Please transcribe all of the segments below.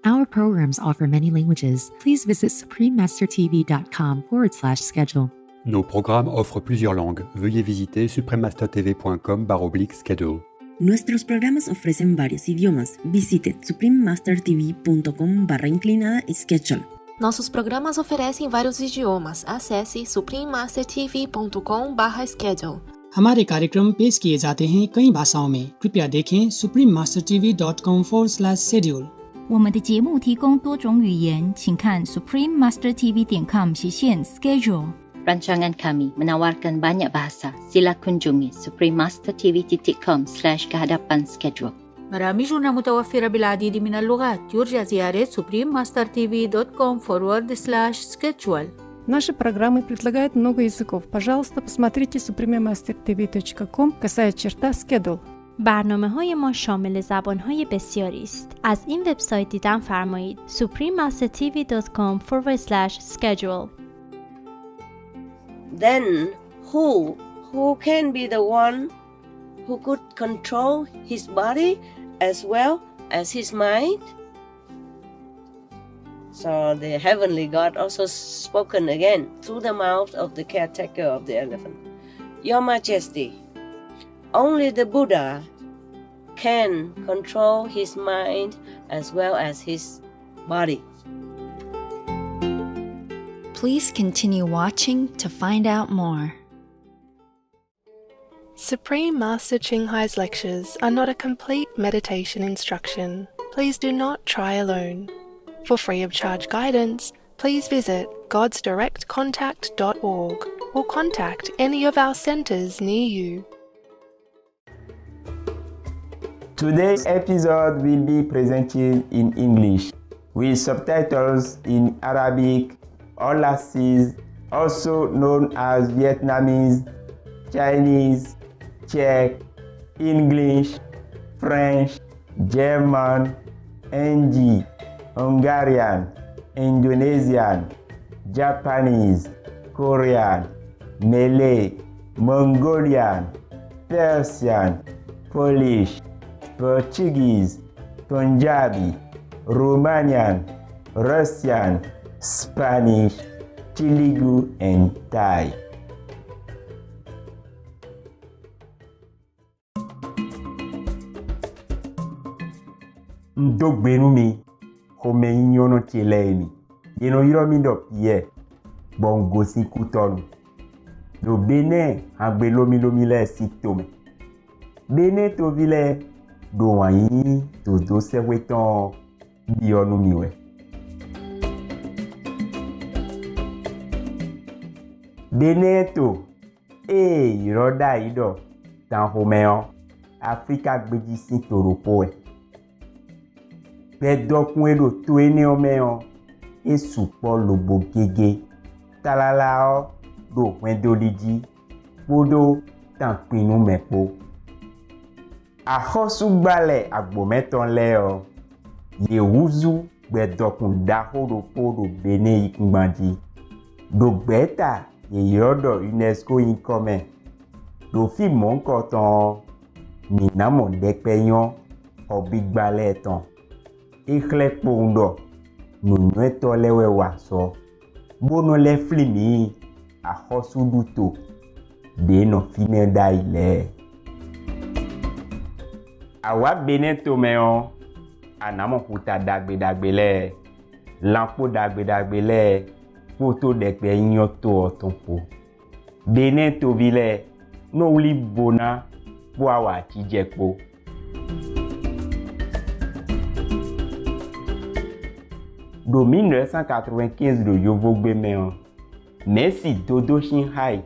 Our programs offer many languages. Please visit suprememastertv.com/schedule. Nos programmes offrent plusieurs langues. Veuillez visiter suprememastertv.com/schedule. Nuestros programas ofrecen varios idiomas. Visite suprememastertv.com/schedule. Nossos programas oferecem vários idiomas. Acesse suprememastertv.com/schedule. हमारे कार्यक्रम पेश किए जाते हैं कई भाषाओं में। कृपया देखें suprememastertv.com/schedule。我们的节目提供多种语言，请看 suprememastertv.com/schedule。Rancangan kami menawarkan banyak bahasa. Sila kunjungi suprememastertv.com/kehadapan-schedule. برامجنا متوفرة بالعديد من اللغات. يرجى زيارة suprememastertv.com/schedule. Наши программы предлагают много языков. Пожалуйста, посмотрите suprememastertv.com/schedule. برنامه‌های ما شامل زبان‌های بسیاری است. از این وبسایت دیدن فرمایید suprememastertv.com/schedule. Then who can be the one who could control his body as well as his mind? So the heavenly God also spoken again through the mouth of the caretaker of the elephant. Your Majesty, only the Buddha can control his mind as well as his body. Please continue watching to find out more. Supreme Master Ching Hai's lectures are not a complete meditation instruction. Please do not try alone. For free of charge guidance, please visit godsdirectcontact.org or contact any of our centers near you. Today's episode will be presented in English with subtitles in Arabic or Lassis, also known as Vietnamese, Chinese, Czech, English, French, German, NG, Hungarian, Indonesian, Japanese, Korean, Malay, Mongolian, Persian, Polish, Portuguese, Punjabi, Romanian, Russian, Spanish, Telugu, and Thai. Ndogbenu mi home nyono chileni yeno yiro mi do pie bongo si kutonu do bene agbe lomi le sitome bene to vile do wanyi to do seweton bionu miwe bene to iroda ido tan homeo Afrika gbeji si toropo e Bedokun elo to ene omeo esupo lobo gege talalao do wendoliji podo tampinu mepo ahosugbale agbometon leo yewuzu bedokun dahoro podo bene ikungbanji do beta yeyodo UNESCO income do fi monko ton minamo depeyon obigbale ton ikle kpondo nunu eto lewe waso bono le flimi ahosuduto de no fine da ile awa beneto meon anamo kuta dagbe le lampo dagbe le poto dekpe nyoto otonpo beneto vile no uli bona bo awa chijepo do 1995 do yovogbe meon Messi dodo Shanghai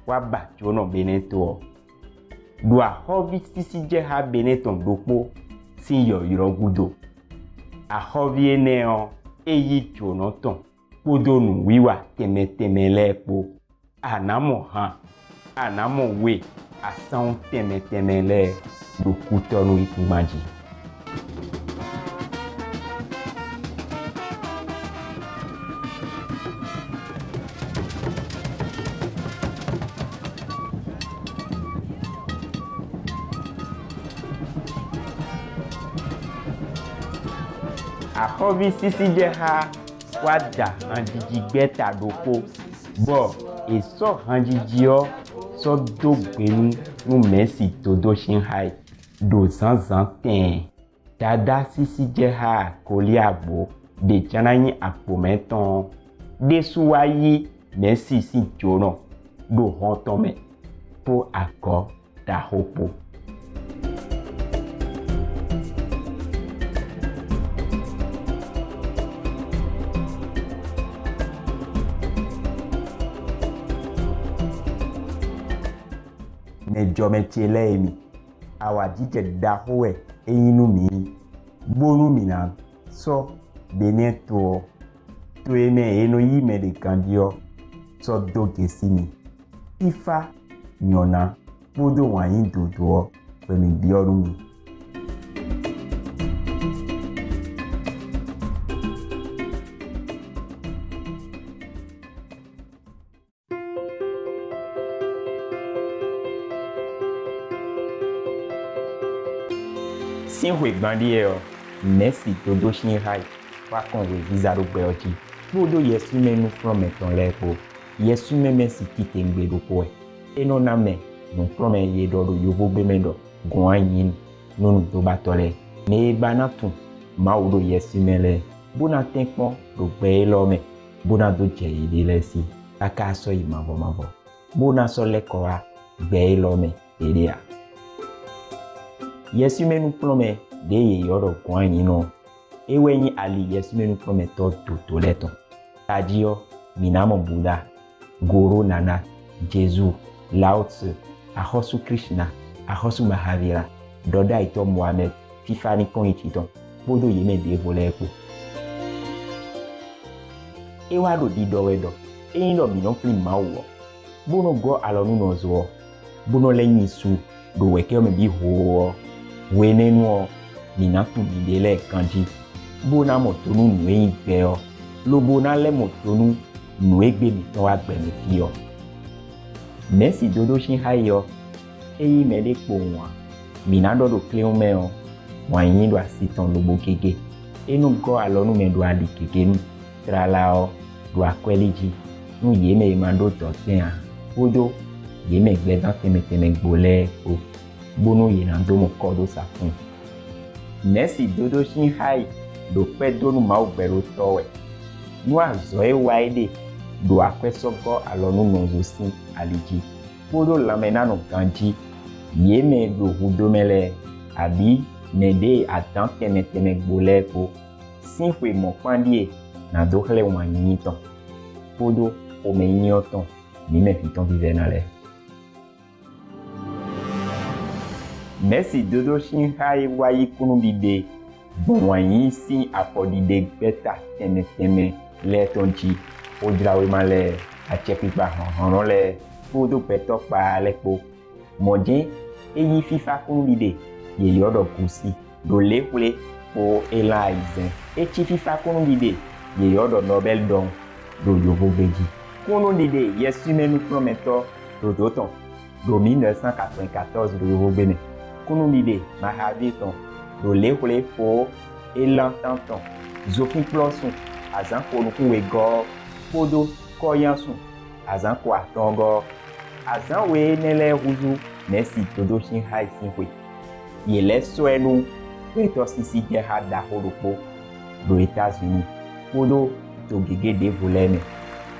wa ba jono beneto do a hovi sisi je ha beneton dopo sin yo irogudo a hovi eneon eyi jono ton podonu wiwa temeteme po anamo we asan temeteme le do kutonu ikumaji. Ahovi sisi je ha wada hanjiji gbeta doko. Bo eso hanjiji o so do gbenu nu Messi todo Shanghai do zan ten. Dada sisi je ha koli agbo de chananyi akpo meton. De suwayi Messi si jono do hontome po ako da hopo. Mejo mechele emi awa jije dahoe eyinu mi bonu mina so bene to ene eno yi me de kandio so doge sini ifa nyona bodo wanyi dodo pe mi bi orun mi. Sinwe gbandie o Messi todo Shanghai wa konwe visa do gbe oji bodo yesu menu prometon lepo yesu Messi kite ngbe do po eno na me no prome ye do yovo gbe mendo gwanyin nonu to batole me bana tun ma odo yesu mele bona tenpon do gbe lo me bona do je ide lesi aka so imavo bona so leko wa gbe lo me ede yesu menu prome de ye yoro kwanyin no ewenyi ali yesu menu prome to leton tajio minamo Buddha Guru Nana Jesu Lao Tzu Ahosu Krishna Ahosu Mahavira Doda ito Muhammad Fifani kon ichiton bodo yeme de volepo ewa do di dowedo eyindo minon flim mawo bono go alonu nozo bono lenyi su do weke me bi ho wenenu minatu bidele kanji bona motonu nwe gbeo lobo na le motonu nwe gbe mi ton agbe mi fi o Messi dodo Shanghai yo eyi me de po won minado do cleon me o wan yin do asiton lobo keke enu go alonu me do adi keke nu trala o do akweliji nu ye me mando to ten a odo ye me gbe dan teme gbole o bono ye na do mo kodo sa fun Messi dodo Shanghai do pe donu ma ogbero towe nu azo e waide do akwesogo alonu nozo sin aliji podo lamena no kanji yeme do hudomele abi nede atan teme gbole po sinfwe mo pandie na do kle wanyi ton podo o me nyoton ni me fiton vivenale Messi dodo Shanghai wayi kunu bide bon wanyi si afodide beta teme le tonji odrawe male achepipa hono le podo peto pa lepo moje eyi fifa kunu bide ye yodo kusi do lehule po elaizen echi fifa kunu bide ye yodo nobel don do yovo beji kunu bide yesu menu prometo do ton do 1994 do yovo bene kunu bide mahaviton do lehule po elantanton zofi plosun azan ko nukuwe go podo koyansun azan ko atongo azan we nele huzu Messi todo Shanghai sinwe yele soenu peto sisi je hada holopo do États-Unis podo to gege de voleme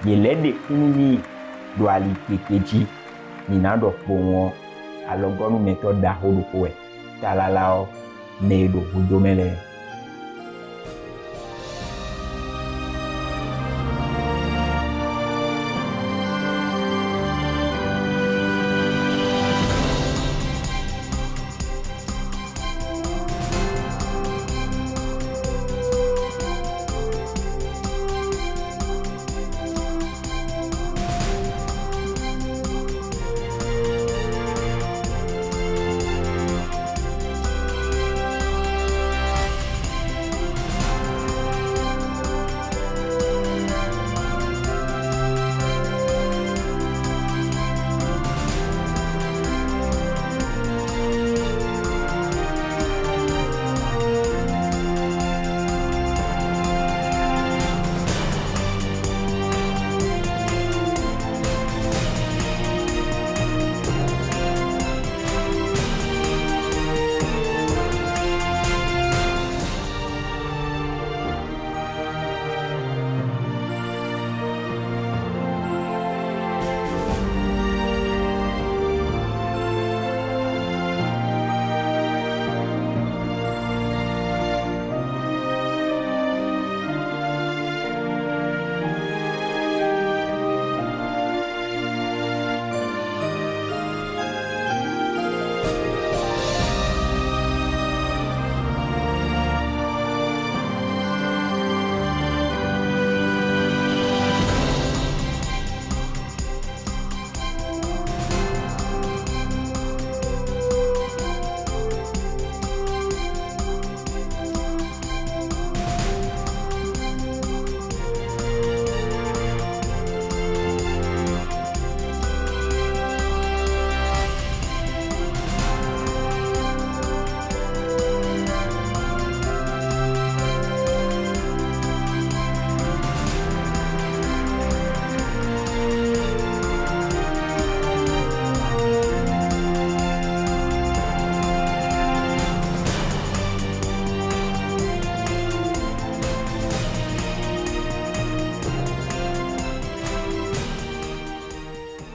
yele de kununi do ali kekeji minado po won alogonu method da holopo talalao nedo hudomele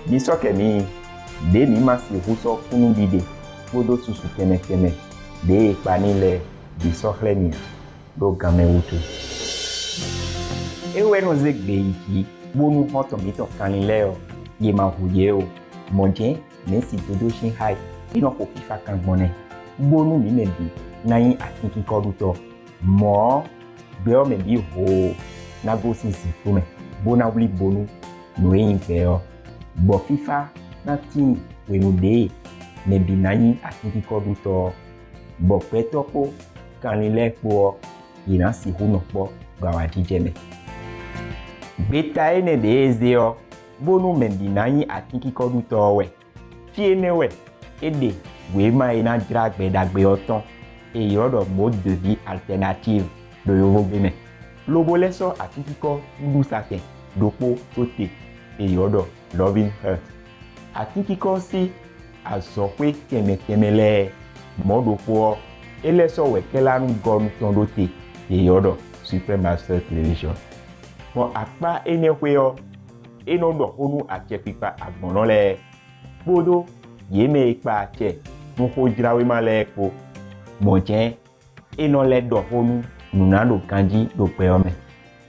Bisokemi, de ni masi huso kunu bide, bodo susu keme, de panile bisoklemi, do game utu. Ewe no zegbe iki, bonu hoto mito kanileo, ye mahuyeo, monje, nesi dodo shinhai, ino ko fifa kangbone, bonu mimebi, nayi atinki koduto, mo, beo mebi ho, nago sisi fume, bona wuli bonu, noe impeo, bo fifa, na tin, wenude, mebi nayi atinki koduto, bo petopo, kanile po, ina si hunokpo, gawajijeme. Beta ene de ezeo, bonu mebi nayi atinki koduto we, fiene we, ede, wema ina dragbe dagbe oton, e yodo mode de vie alternative, do yovo beme. Lobo leso atikiko ndu sake, dopo tote, e yodo loving heart. Atikiko si, azokwe keme modo po, eleso wekela ngonu tondote, e yodo supremacy television. Bon akpa ene kweo, eno do honu achepipa agbonole, bodo, yeme ikpa ache, nuko jirawe male ko, monjen, eno le do honu, nuna do kanji do peome.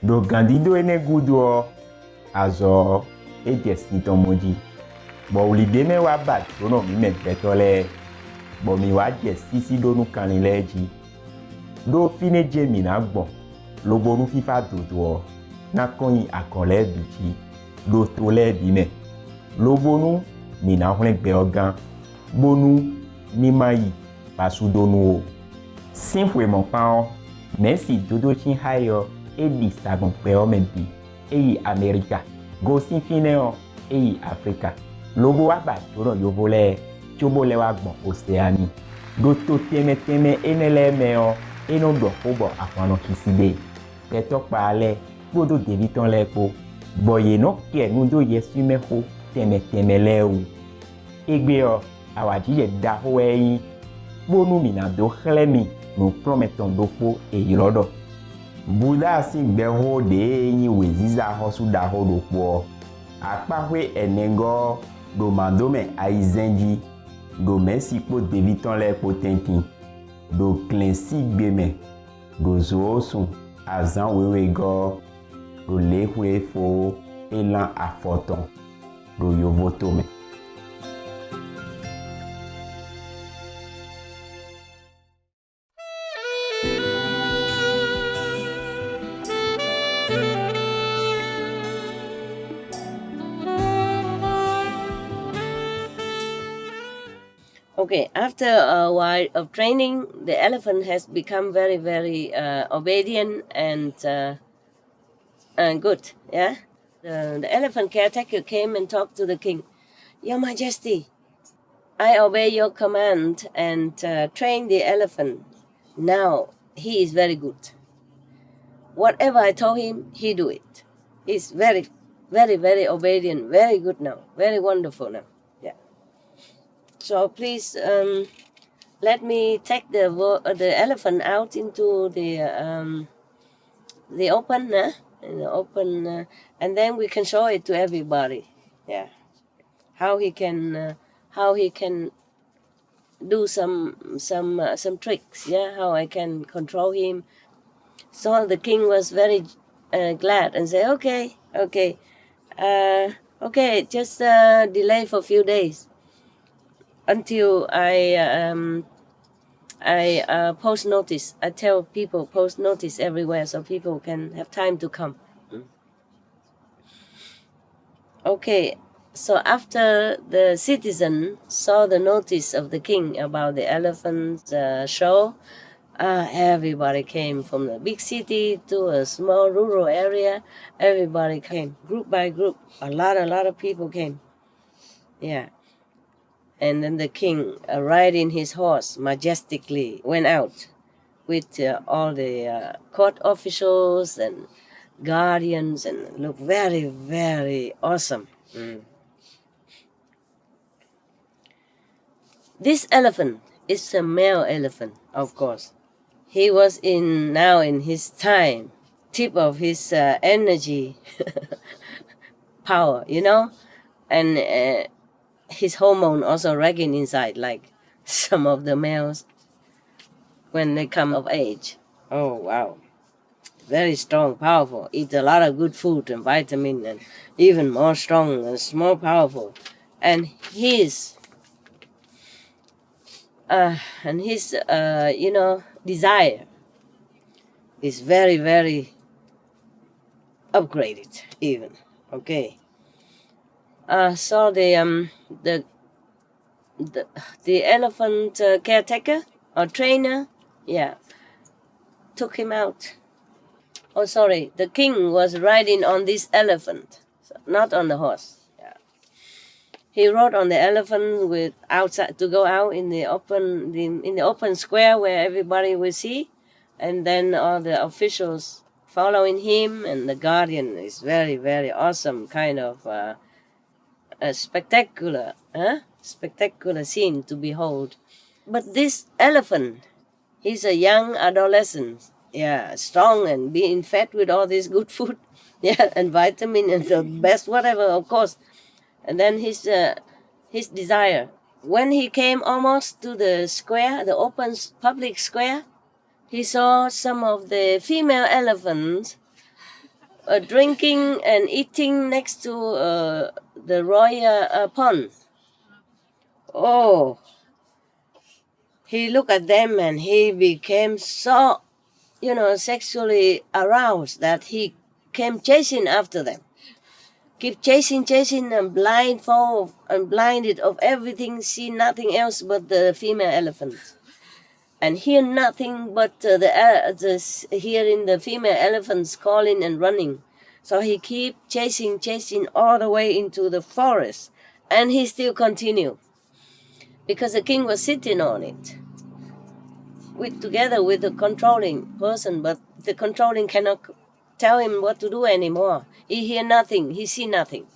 Do gandi do ene gudo, azo, e jesi ton moji. Bo ulide me wabat, dono mi men petole, bo mi wa jesi si do nu kanileji. Do fine jemi na bon, lobo nu fifa dodo, na konyi akole biti, do tole bime. Lobo nu, ni na hone beogan, bonu, ni mayi, pasu donu o. Simple mon pan, merci dodo chin hayo, e di sagon peomempi, e Amerika, go sin fineo, e Afrika. Lobo waba toro yovole, chobole wagbon Oceani. Do to teme enele meo, eno do hobo akwano kiside. Petok pale, bodo deviton lepo, boye no ke nudo yesume ho, teme leu. Egbeo, awajije da hoei, bonu mina do chlemi, no prometon dopo e irodo. Buda si gbeho de yin weziza hosu da ho dopo. Akpahwe enengo, do mandome aizenji, do mesi po deviton le potentin, do klensi gbeme, do zoosun, azan wewego, do lehwe fo, elan afoton, do yovotome. Okay, after a while of training, the elephant has become very, very obedient and good. Yeah, the elephant caretaker came and talked to the king. Your Majesty, I obey your command and train the elephant. Now he is very good. Whatever I told him, he do it. He's very, very, very obedient. Very good now. Very wonderful now. Yeah. So please let me take the elephant out into the open, and then we can show it to everybody. Yeah, how he can do some tricks. Yeah, how I can control him. So the king was very glad and said, okay, just delay for a few days until I post notice. I tell people post notice everywhere so people can have time to come. Okay, so after the citizen saw the notice of the king about the elephant show, everybody came from the big city to a small rural area. Everybody came, group by group. A lot of people came. Yeah. And then the king, riding his horse majestically, went out with all the court officials and guardians, and looked very, very awesome. This elephant is a male elephant, of course. He was now in his time, tip of his energy, power, And his hormone also ragging inside, like some of the males when they come of age. Oh, wow. Very strong, powerful. Eat a lot of good food and vitamin, and even more strong and more powerful. And his desire is very, very upgraded even. Okay. So the elephant caretaker or trainer, yeah, took him out. Oh, sorry, the king was riding on this elephant, not on the horse. Yeah. He rode on the elephant with outside to go out in the open square where everybody will see, and then all the officials following him, and the guardian is very, very awesome, kind of a spectacular scene to behold. But this elephant, he's a young adolescent, yeah, strong and being fed with all this good food, yeah, and vitamin and the best whatever, of course. And then his desire. When he came almost to the square, the open public square, he saw some of the female elephants drinking and eating next to the royal pond. Oh, he looked at them and he became so, sexually aroused that he came chasing after them. Keep chasing and blinded of everything, see nothing else but the female elephants. And hear nothing but hearing the female elephants calling and running. So he keep chasing all the way into the forest. And he still continue. Because the king was sitting on it. Together with the controlling person, but the controlling cannot tell him what to do anymore. He hear nothing, he see nothing.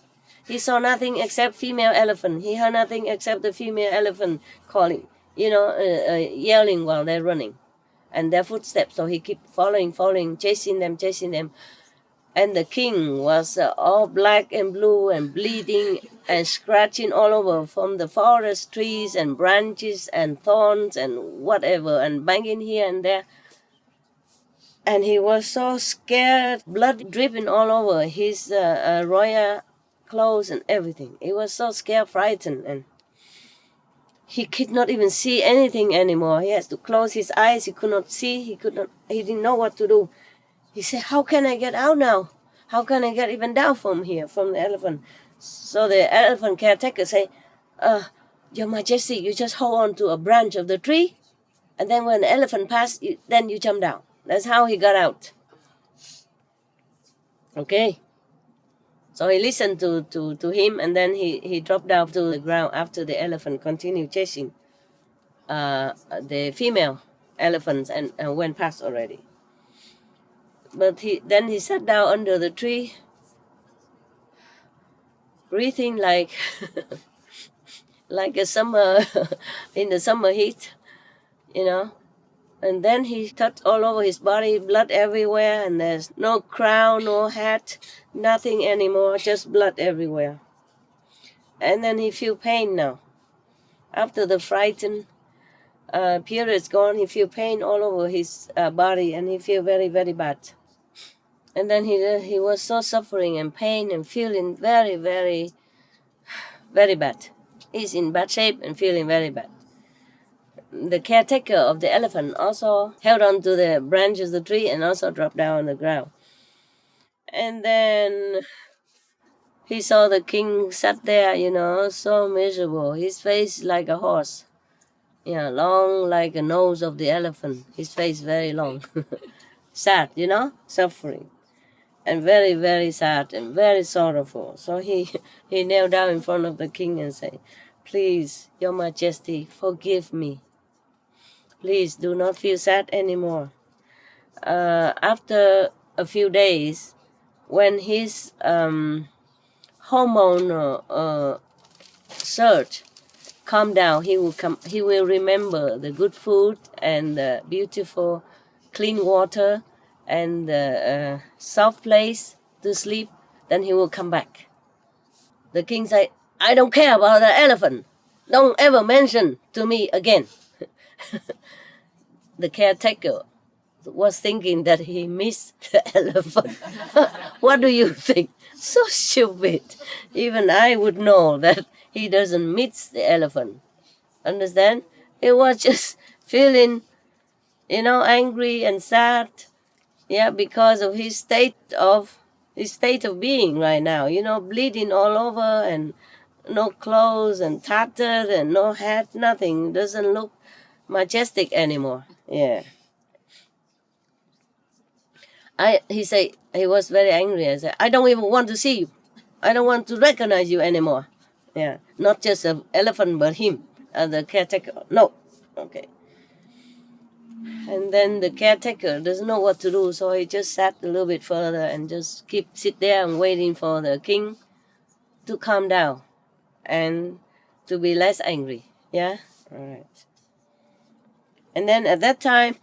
He saw nothing except female elephant. He heard nothing except the female elephant calling, yelling while they're running. And their footsteps, so he keep following, chasing them. And the king was all black and blue and bleeding and scratching all over from the forest trees and branches and thorns and whatever, and banging here and there. And he was so scared, blood dripping all over his royal clothes and everything. He was so scared, frightened, and he could not even see anything anymore. He has to close his eyes. He could not see. He didn't know what to do. He said, how can I get out now? How can I get even down from here, from the elephant? So the elephant caretaker say, Your Majesty, you just hold on to a branch of the tree, and then when the elephant passes, then you jump down. That's how he got out. Okay. So he listened to him, and then he dropped down to the ground after the elephant continued chasing the female elephants and went past already. But he sat down under the tree, breathing like like a summer in the summer heat, And then he touched all over his body, blood everywhere, and there's no crown, no hat, nothing anymore, just blood everywhere. And then he feel pain now. After the frightened period is gone, he feel pain all over his body, and he feel very, very bad. And then he was so suffering and pain and feeling very, very, very bad. He's in bad shape and feeling very bad. The caretaker of the elephant also held on to the branches of the tree and also dropped down on the ground. And then he saw the king sat there, so miserable. His face like a horse. Long like a nose of the elephant. His face very long. Sad, suffering. And very, very sad and very sorrowful. So he knelt down in front of the king and said, Please, Your Majesty, forgive me. Please do not feel sad anymore. After a few days, when his hormone surge calm down, he will remember the good food and the beautiful clean water and soft place to sleep, then he will come back. The king said, I don't care about the elephant. Don't ever mention to me again. The caretaker was thinking that he missed the elephant. What do you think? So stupid. Even I would know that he doesn't miss the elephant. Understand? It was just feeling, angry and sad. Yeah, because of his state of being right now. Bleeding all over and no clothes and tattered and no hat, nothing. Doesn't look majestic anymore. Yeah. He said he was very angry. I said, I don't even want to see you. I don't want to recognize you anymore. Yeah, not just an elephant, but him, the caretaker. No, okay. And then the caretaker doesn't know what to do, so he just sat a little bit further and just sit there and waiting for the king to calm down and to be less angry. Yeah, all right. And then at that time,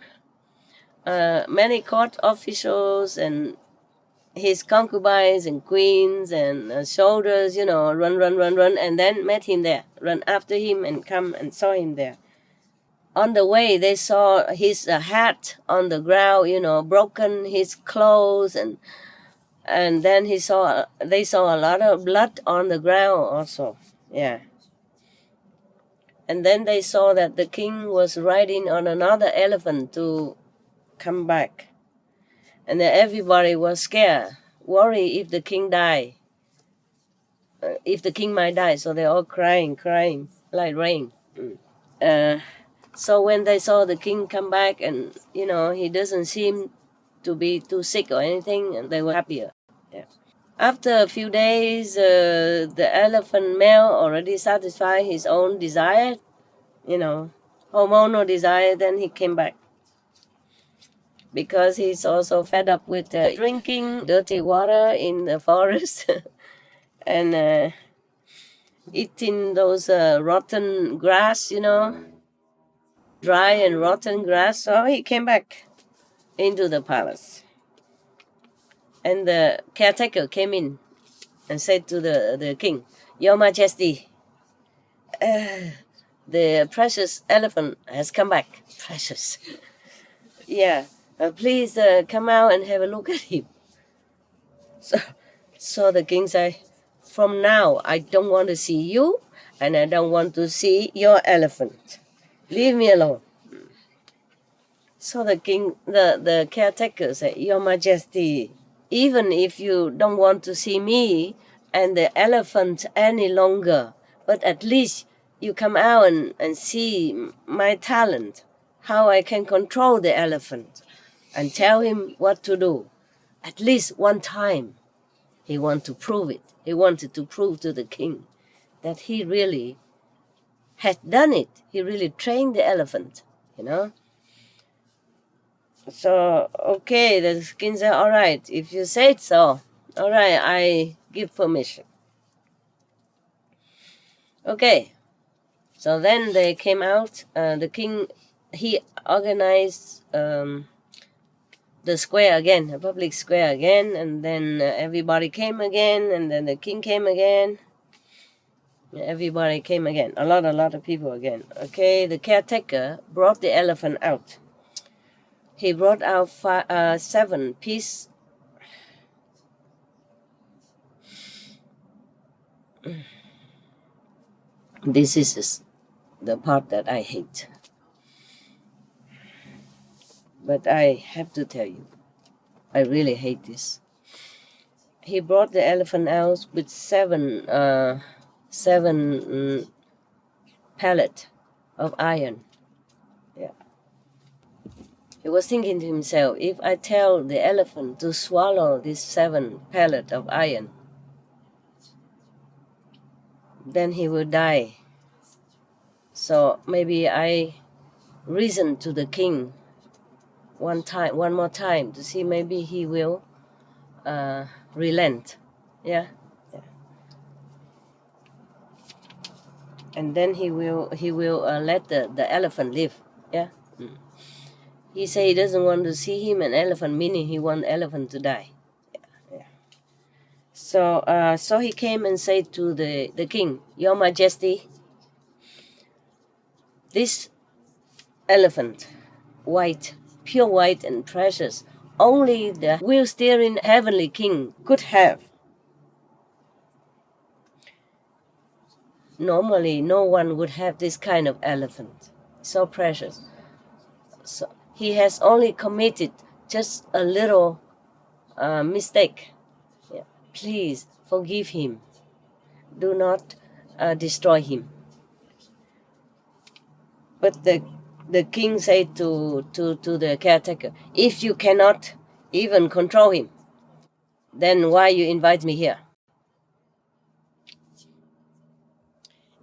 many court officials and his concubines and queens and soldiers, run, and then met him there, run after him and come and saw him there. On the way, they saw his hat on the ground, broken, his clothes, and then they saw a lot of blood on the ground also. Yeah. And then they saw that the king was riding on another elephant to come back. And then everybody was scared, worried if the king died, if the king might die. So they're all crying like rain. So when they saw the king come back and, he doesn't seem to be too sick or anything, and they were happier. Yeah. After a few days, the elephant male already satisfied his own desire, hormonal desire, then he came back. Because he's also fed up with drinking dirty water in the forest and eating those rotten grass, dry and rotten grass. So he came back into the palace. And the caretaker came in and said to the king, Your Majesty, the precious elephant has come back. Precious. Yeah. Please come out and have a look at him. So the king said, from now, I don't want to see you, and I don't want to see your elephant. Leave me alone. So the king, the caretaker said, Your Majesty, even if you don't want to see me and the elephant any longer, but at least you come out and see my talent, how I can control the elephant and tell him what to do. At least one time, he wanted to prove it. He wanted to prove to the king that he really had done it. He really trained the elephant, So, okay, the king said, all right, if you say it so, all right, I give permission. Okay, so then they came out. The king, he organized the square again, a public square again, and then everybody came again, and then the king came again. Everybody came again, a lot of people again. Okay, the caretaker brought the elephant out. He brought out 7 pieces. This is the part that I hate. But I have to tell you, I really hate this. He brought the elephant out with 7 pallets of iron. Yeah. He was thinking to himself, if I tell the elephant to swallow this 7 pallets of iron, then he will die. So maybe I reason to the king one more time to see maybe he will relent. Yeah. And then he will let the elephant live. Yeah. He say he doesn't want to see him an elephant, meaning he want elephant to die. Yeah. So he came and said to the king, Your Majesty, this elephant, white, pure white and precious, only the wheel-steering heavenly king could have. Normally, no one would have this kind of elephant, so precious. So he has only committed just a little mistake. Yeah. Please forgive him. Do not destroy him. But the king said to the caretaker, if you cannot even control him, then why you invite me here?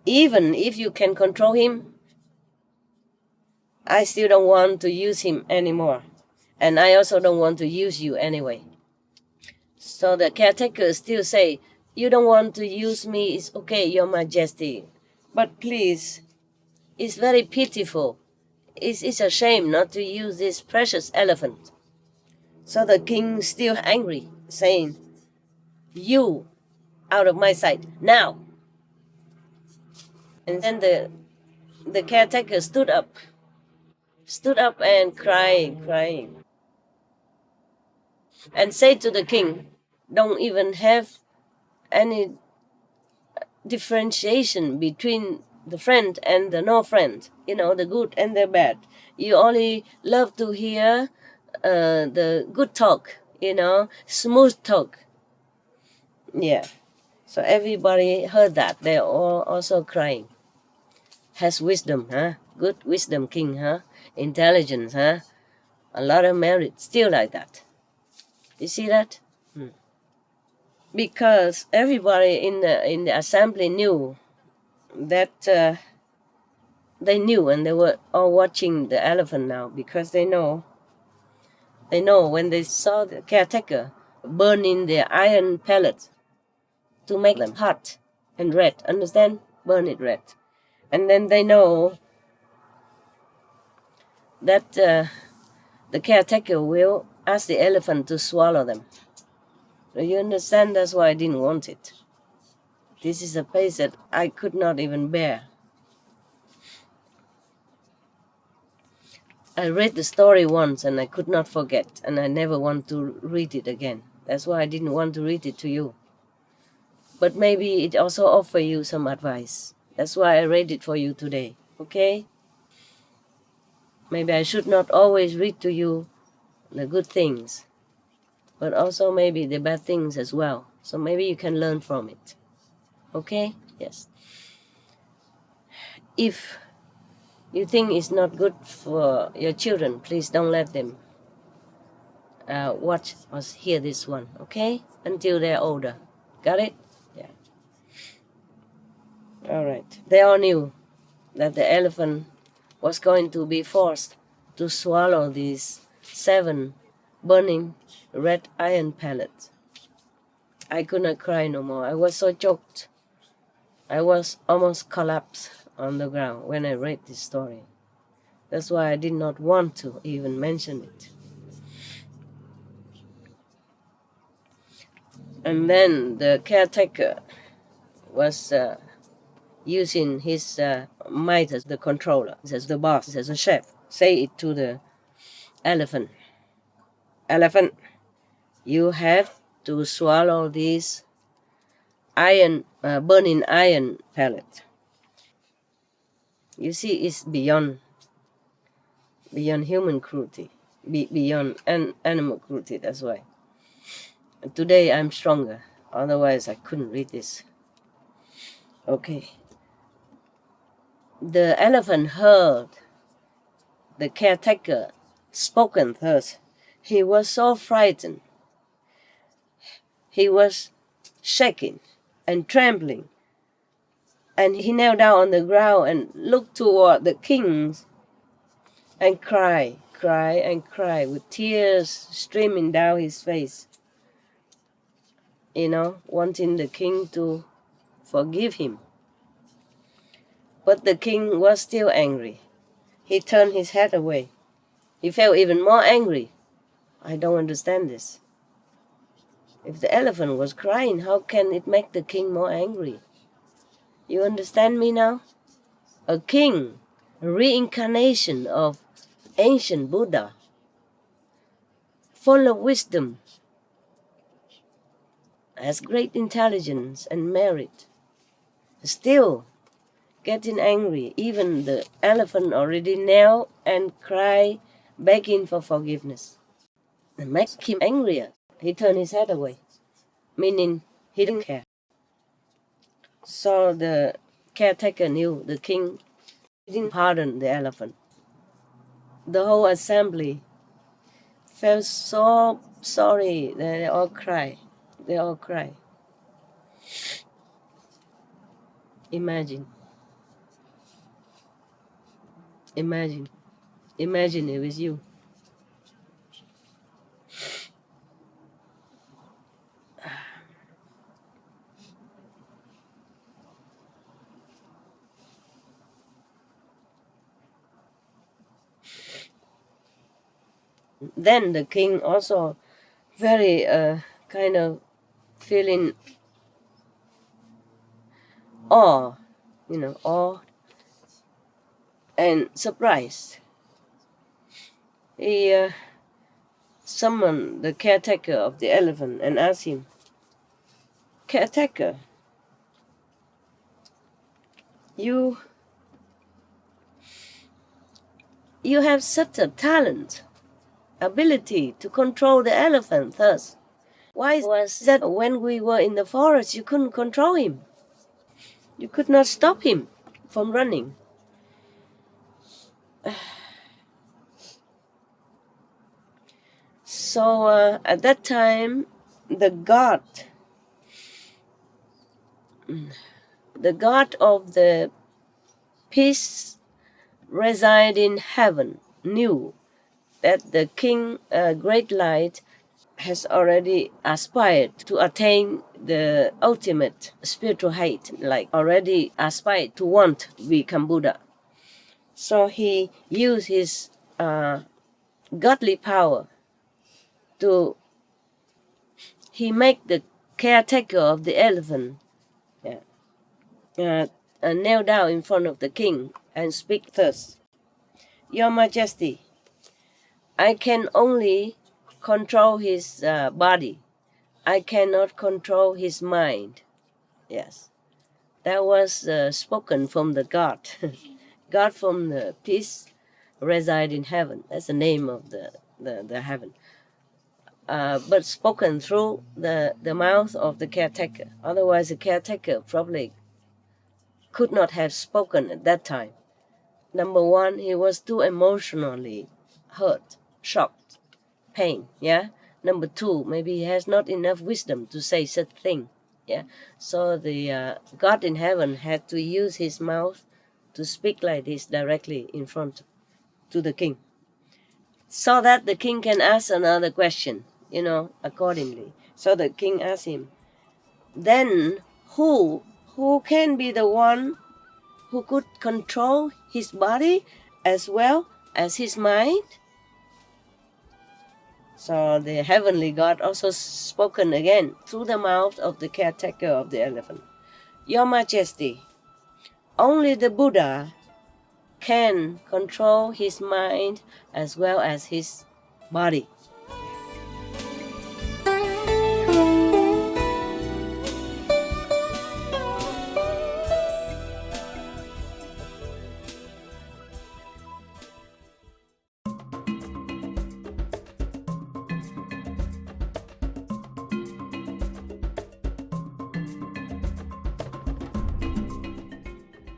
Even if you can control him, I still don't want to use him anymore. And I also don't want to use you anyway. So the caretaker still say, you don't want to use me, it's okay, Your Majesty. But please, it's very pitiful. It's a shame not to use this precious elephant. So the king still angry, saying, you out of my sight, now. And then the caretaker stood up and crying, and said to the king, don't even have any differentiation between the friend and the no friend, the good and the bad. You only love to hear the good talk, smooth talk. Yeah. So everybody heard that. They're all also crying. Has wisdom, huh? Good wisdom, king, huh? Intelligence, huh? A lot of merit, still like that. You see that? Because everybody in the assembly knew that they knew, and they were all watching the elephant now, because they know when they saw the caretaker burning the iron pellets to make them hot and red, understand? Burn it red. And then they know that the caretaker will ask the elephant to swallow them. So you understand? That's why I didn't want it. This is a place that I could not even bear. I read the story once and I could not forget, and I never want to read it again. That's why I didn't want to read it to you. But maybe it also offers you some advice. That's why I read it for you today, okay? Maybe I should not always read to you the good things, but also maybe the bad things as well. So maybe you can learn from it, okay? Yes. If you think it's not good for your children, please don't let them watch or hear this one, okay? Until they're older. Got it? Yeah. All right. They all knew that the elephant was going to be forced to swallow these 7 burning red iron pellets. I could not cry no more. I was so choked. I was almost collapsed on the ground when I read this story. That's why I did not want to even mention it. And then the caretaker was using his might as the controller, as the boss, as a chef. Say it to the elephant. Elephant, you have to swallow this burning iron pellet. You see, it's beyond human cruelty, beyond animal cruelty. That's why. And today I'm stronger. Otherwise, I couldn't read this. Okay. The elephant heard the caretaker spoken thus. He was so frightened. He was shaking and trembling. And he knelt down on the ground and looked toward the king and cried with tears streaming down his face. Wanting the king to forgive him. But the king was still angry. He turned his head away. He felt even more angry. I don't understand this. If the elephant was crying, how can it make the king more angry? You understand me now? A king, a reincarnation of ancient Buddha, full of wisdom, has great intelligence and merit, still getting angry. Even the elephant already knelt and cried, begging for forgiveness. It makes him angrier. He turned his head away, meaning he didn't care. So the caretaker knew the king didn't pardon the elephant. The whole assembly felt so sorry that they all cried. They all cried. Imagine it was you. Then the king also very kind of feeling awe and surprised. He summoned the caretaker of the elephant and asked him, "Caretaker, you have such a talent, ability to control the elephant. Thus, why was that when we were in the forest you couldn't control him? You could not stop him from running." So at that time, the god of the peace reside in heaven knew that the king, great light, has already aspired to attain the ultimate spiritual height, like already aspired to want to become Buddha. So he used his godly power he make the caretaker of the elephant kneel down in front of the king and speak thus: "Your Majesty, I can only control his body. I cannot control his mind." Yes, that was spoken from the God. God from the peace reside in heaven. That's the name of the heaven. But spoken through the mouth of the caretaker. Otherwise, the caretaker probably could not have spoken at that time. Number one, he was too emotionally hurt, shocked, pain. Yeah. Number two, maybe he has not enough wisdom to say such thing. Yeah. So the God in heaven had to use his mouth to speak like this directly in front to the king, so that the king can ask another question, accordingly. So the king asked him, "Then who can be the one who could control his body as well as his mind?" So the heavenly God also spoken again through the mouth of the caretaker of the elephant: "Your Majesty, only the Buddha can control his mind as well as his body."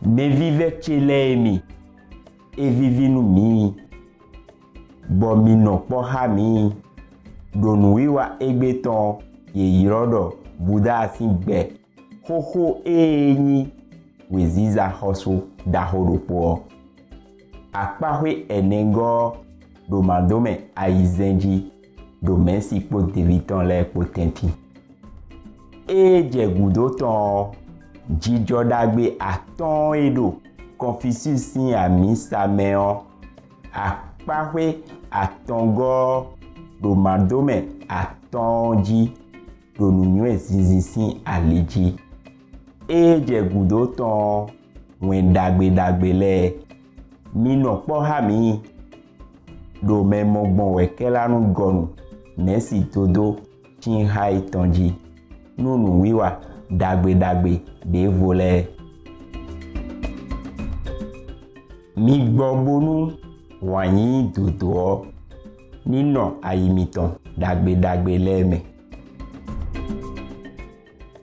Me vive chilemi e vivi no mi bo mi no po ha mi donuiwa egbeton ye yirodo Buddha asigbe hoho enyi weziza hoso dahoropo akpahwe enengo do mandome aizenji do mensi po deviton le potenti e jegudoton jijodagbe aton edo Confucius sin ami sameon akpahwe atongo do mandome atonji ronunyo zizi aleji. Eje gudo ton wen dagbe le. Mino po hami. Do me mogbon wekelanu gonu. Nesi todo Ching hai tonji. Nunu wiwa dagbe de vole. Mi gbobonu wanyi dodo. Nino ayimiton dagbe leme.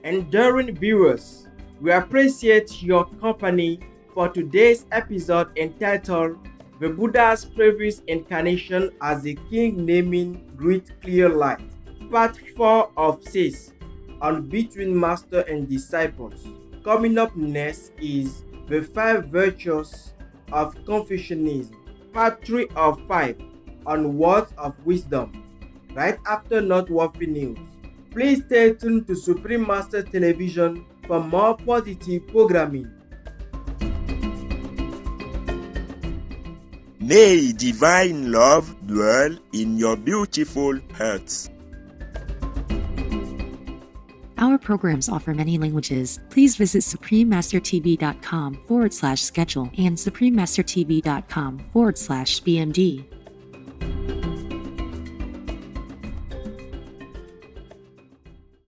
Enduring viewers, we appreciate your company for today's episode entitled The Buddha's Previous Incarnation as a King Naming Great Clear Light, Part 4 of 6 on Between Master and Disciples. Coming up next is The 5 Virtues of Confucianism, Part 3 of 5 on Words of Wisdom, right after Noteworthy News. Please stay tuned to Supreme Master Television for more positive programming. May divine love dwell in your beautiful hearts. Our programs offer many languages. Please visit suprememastertv.com/schedule and suprememastertv.com/BMD.